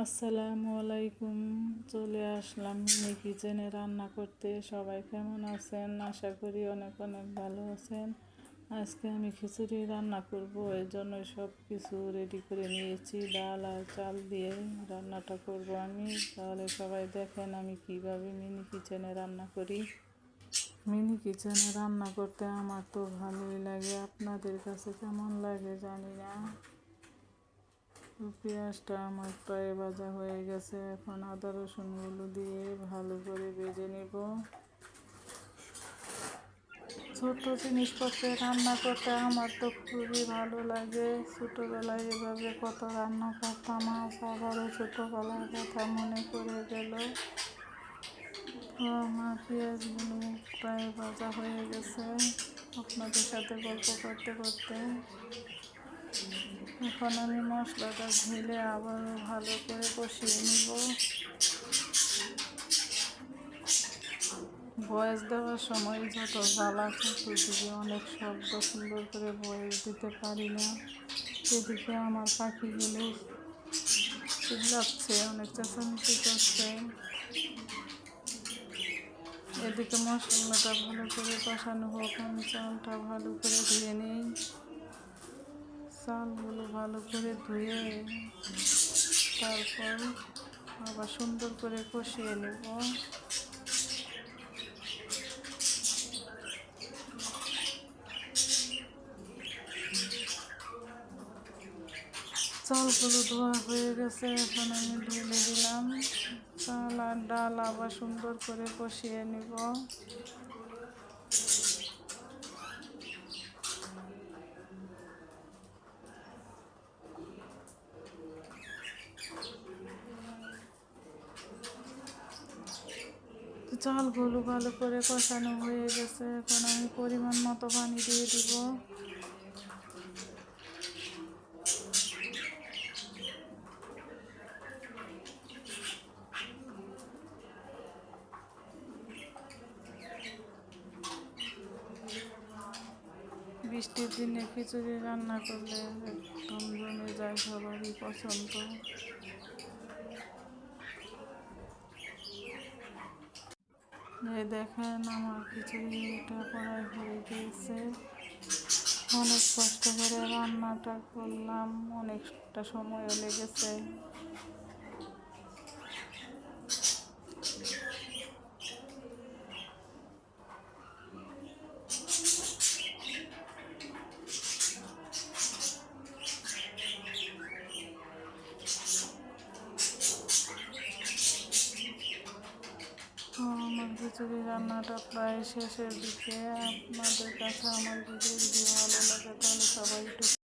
আসসালামু আলাইকুম। চলে আসলাম মিনি কিচেনে রান্না করতে। সবাই কেমন আছেন? আশা করি অনেক অনেক ভালো আছেন। আজকে আমি খিচুড়ি রান্না করব, এই জন্য সব কিছু রেডি করে নিয়েছি। ডাল আর চাল দিয়ে রান্নাটা করব আমি। তাহলে সবাই দেখেন আমি কিভাবে মিনি কিচেনে রান্না করি। মিনি কিচেনে রান্না করতে আমার তো ভালোই লাগে, আপনাদের কাছে কেমন লাগে জানি না। তো পেঁয়াজটা আমার প্রায় ভাজা হয়ে গেছে, এখন আদা রসুনগুলো দিয়ে ভালো করে ভেজে নেব। ছোট জিনিসপত্রে রান্না করতে আমার তো খুবই ভালো লাগে। ছোটোবেলায় এভাবে কত রান্না করতাম, আবারও ছোটোবেলার কথা মনে পড়ে গেল। তো আমার পেঁয়াজগুলো প্রায় ভাজা হয়ে গেছে আপনাদের সাথে গল্প করতে করতে। এখন আমি মশলাটা ঢেলে আবারও ভালো করে কষিয়ে নিব। ভয়েস দেওয়ার সময় যত জ্বালা দিকে অনেক শব্দ, সুন্দর করে ভয়েস দিতে পারি না। এদিকে আমার পাখিগুলো চিল্লাচ্ছে, অনেক চেঁচামেচি করছে। এদিকে মশলাটা ভালো করে কষানো হোক, আমি চালটা ভালো করে ধুয়ে নিই। চালগুলো ভালো করে ধুয়ে তারপর আবার সুন্দর করে কষিয়ে নেব। চালগুলো ধোয়া হয়ে গেছে, এখন আমি ঢেলে দিলাম। চাল আর ডাল আবার সুন্দর করে কষিয়ে নিব। চালগুলো ভালো করে কষানো হয়ে গেছে, এখন আমি পরিমাণ মতো পানি দিয়ে দিব। বৃষ্টির দিনে খিচুড়ি রান্না করলে একদম জমে যায়, সবারই পছন্দ। এই দেখেন আমার খিচুড়িটা করাই হয়ে গিয়েছে। অনেক কষ্ট করে রান্নাটা করলাম, অনেকটা সময়ও লেগেছে। আমার খিচুড়ি রান্নাটা প্রায় শেষের দিকে। আপনাদের কাছে আমার ভিডিও যদি ভালো লাগে তাহলে সবাই একটু